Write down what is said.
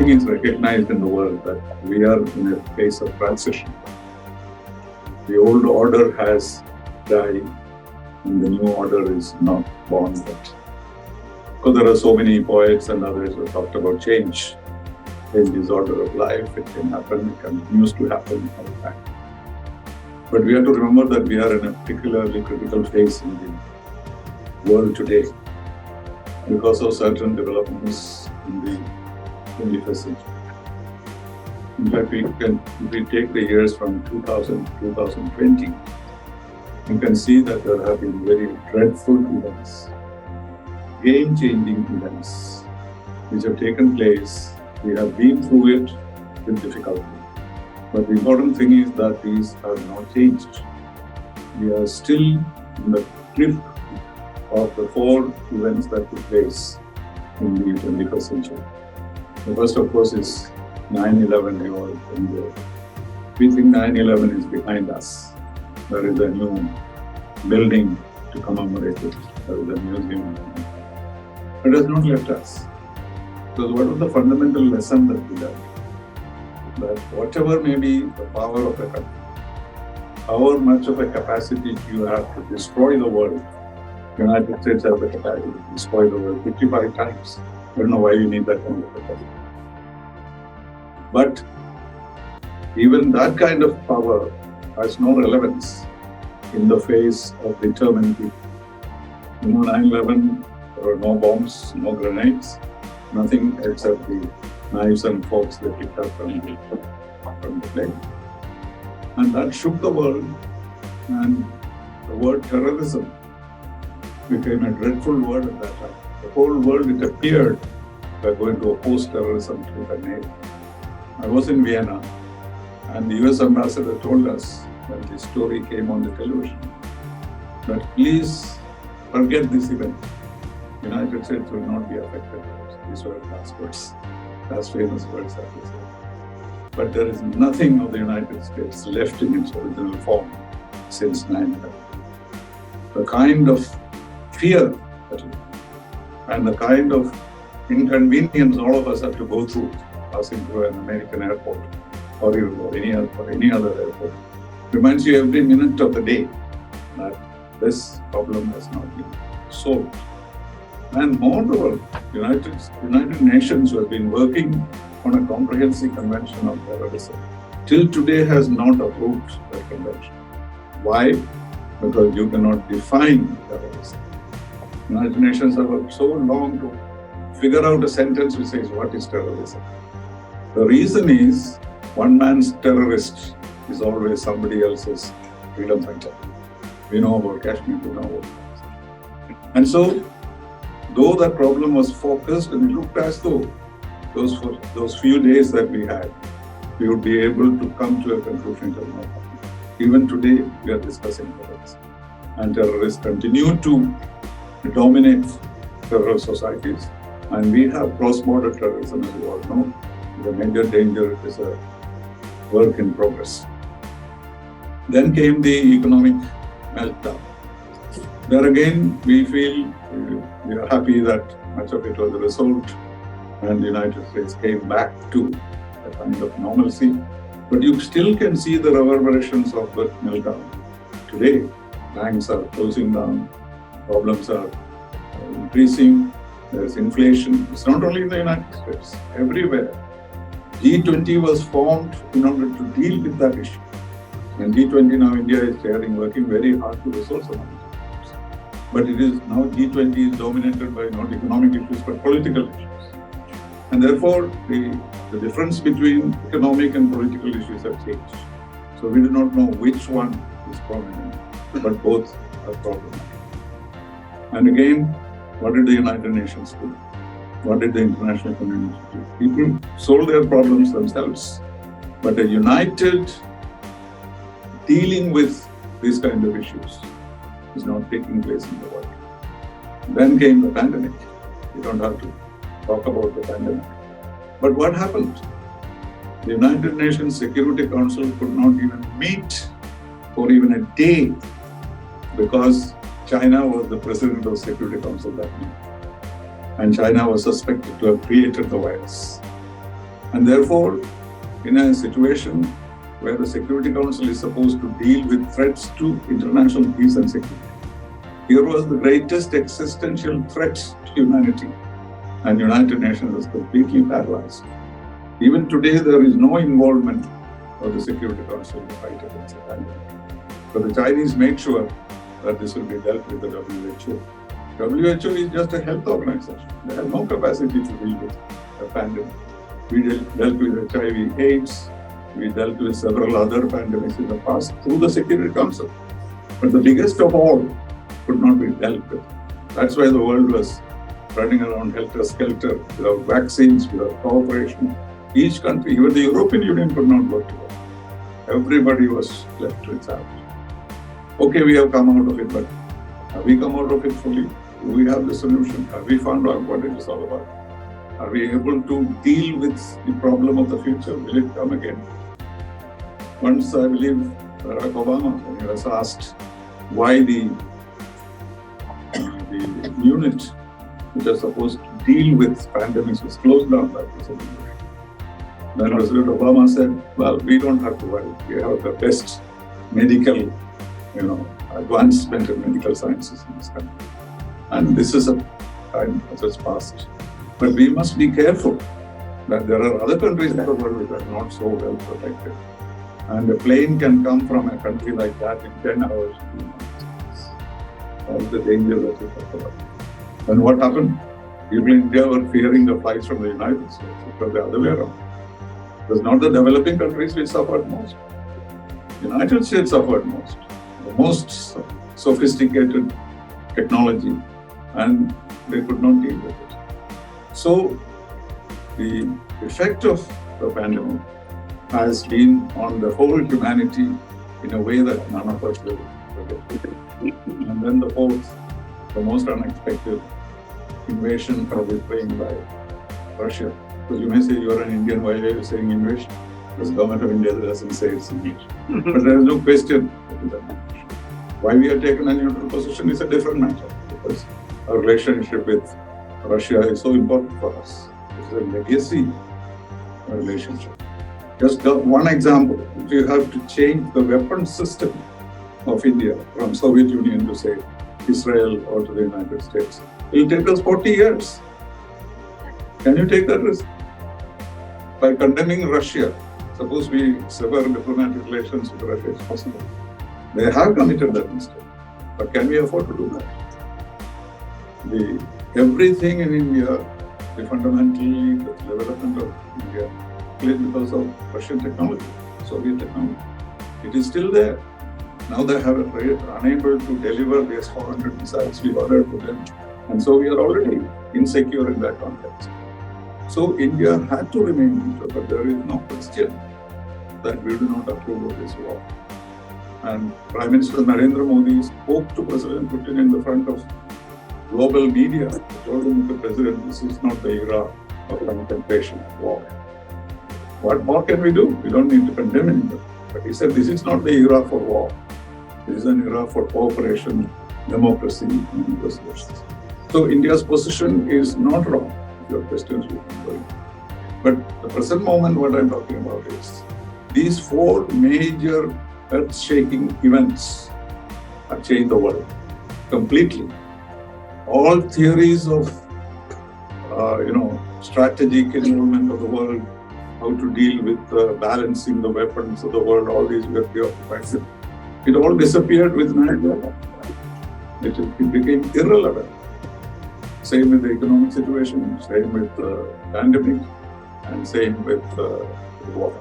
thing is recognized in the world that we are in a phase of transition. The old order has died and the new order is not born yet. Because there are so many poets and others who talked about change. Change is order of life, it can happen, it continues to happen all the time. But we have to remember that we are in a particularly critical phase in the world today because of certain developments in the 21st century. In fact, if we take the years from 2000 to 2020, you can see that there have been very dreadful events, game-changing events, which have taken place. We have been through it with difficulty. But the important thing is that these have not changed. We are still in the grip of the four events that took place in the 21st century. The first, of course, is 9/11. We think 9/11 is behind us. There is a new building to commemorate it. There is a museum. It has not left us. Because what was the fundamental lesson that we learned? That whatever may be the power of a country, however much of a capacity you have to destroy the world, the United States has the capacity to destroy the world 55 times. I don't know why you need that kind of capacity. But even that kind of power has no relevance in the face of determined people. 9/11, there were no bombs, no grenades, nothing except the knives and forks they picked up from the plane. And that shook the world, and the word terrorism became a dreadful word at that time. The whole world, it appeared, we are going to oppose terrorism to the nail. I was in Vienna, and the US ambassador told us when the story came on the television that please forget this event. The United States will not be affected. These were last words, last famous words that he said. But there is nothing of the United States left in its original form since 9/11. The kind of fear and the kind of inconvenience all of us have to go through passing through an American airport or any other airport reminds you every minute of the day that this problem has not been solved. And moreover, United Nations, who have been working on a comprehensive convention on terrorism, till today has not approved that convention. Why? Because you cannot define terrorism. United Nations have worked so long to figure out a sentence which says what is terrorism. The reason is one man's terrorist is always somebody else's freedom fighter. We know about Kashmir, we know about it. And so, though that problem was focused and it looked as though those few days that we had, we would be able to come to a conclusion. Even today, we are discussing terrorism. And terrorists continue to dominate several societies. And we have cross-border terrorism, as you all know. The major danger is a work in progress. Then came the economic meltdown. There again, we feel we are happy that much of it was resolved and the United States came back to a kind of normalcy. But you still can see the reverberations of that meltdown. Today, banks are closing down, problems are increasing, there is inflation. It's not only in the United States, everywhere. G20 was formed in order to deal with that issue. And G20 now India is chairing, working very hard to resolve some of these problems. But it is now G20 is dominated by not economic issues but political issues. And therefore, the difference between economic and political issues have changed. So we do not know which one is prominent, but both are problematic. And again, what did the United Nations do? What did the international community do? People solved their problems themselves, but a united dealing with these kind of issues is not taking place in the world. Then came the pandemic. We don't have to talk about the pandemic. But what happened? The United Nations Security Council could not even meet for even a day because China was the president of the Security Council that night. And China was suspected to have created the virus. And therefore, in a situation where the Security Council is supposed to deal with threats to international peace and security, here was the greatest existential threat to humanity, and United Nations was completely paralyzed. Even today, there is no involvement of the Security Council in the fight against the pandemic. But the Chinese make sure that this will be dealt with the WHO. WHO is just a health organization. They have no capacity to deal with a pandemic. We dealt with HIV, AIDS. We dealt with several other pandemics in the past through the Security Council. But the biggest of all could not be dealt with. That's why the world was running around helter-skelter, without vaccines, without cooperation. Each country, even the European Union, could not work together. Everybody was left to its own. Okay, we have come out of it, but have we come out of it fully? Do we have the solution? Have we found out what it is all about? Are we able to deal with the problem of the future? Will it come again? Once, I believe, Barack Obama, when he was asked why the unit which was supposed to deal with pandemics was closed down, that was a Then President Obama said, well, we don't have to worry. We have the best medical, advancement in medical sciences in this country. And this is a time that has passed. But we must be careful that there are other countries in the world which are not so well protected. And a plane can come from a country like that in 10 hours. That's the danger that we talk about. And what happened? People in India were fearing the flights from the United States. It was the other way around. It was not the developing countries which suffered most. The United States suffered most. The most sophisticated technology, and they could not deal with it. So, the effect of the pandemic has been on the whole humanity in a way that none of us will forget. And then the fourth, the most unexpected invasion of Ukraine by Russia. Because you may say you are an Indian, why are you saying invasion? Because the government of India doesn't say it's invasion. But there is no question. Why we have taken a neutral position is a different matter. Because our relationship with Russia is so important for us. It's a legacy relationship. Just one example. If you have to change the weapons system of India from Soviet Union to, say, Israel or to the United States, it will take us 40 years. Can you take that risk? By condemning Russia, suppose we sever diplomatic relations with Russia, it's possible. They have committed that mistake. But can we afford to do that? Everything in India, fundamentally, the development of India, is because of Russian technology, Soviet technology. It is still there. Now they have unable to deliver these 400 missiles we ordered to them. And so we are already insecure in that context. So India had to remain neutral, but there is no question that we do not approve of this war. And Prime Minister Narendra Modi spoke to President Putin in the front of global media. He told him, the President, this is not the era of contemplation of war. What more can we do? We don't need to condemn him. But he said, this is not the era for war. This is an era for cooperation, democracy, and negotiations. So India's position is not wrong. Your questions will be going. But the present moment, what I'm talking about is these four major earth-shaking events have changed the world completely. All theories of, strategic involvement of the world, how to deal with balancing the weapons of the world, all these were preoccupied. It all disappeared with 9/11. It became irrelevant. Same with the economic situation, same with the pandemic, and same with the war.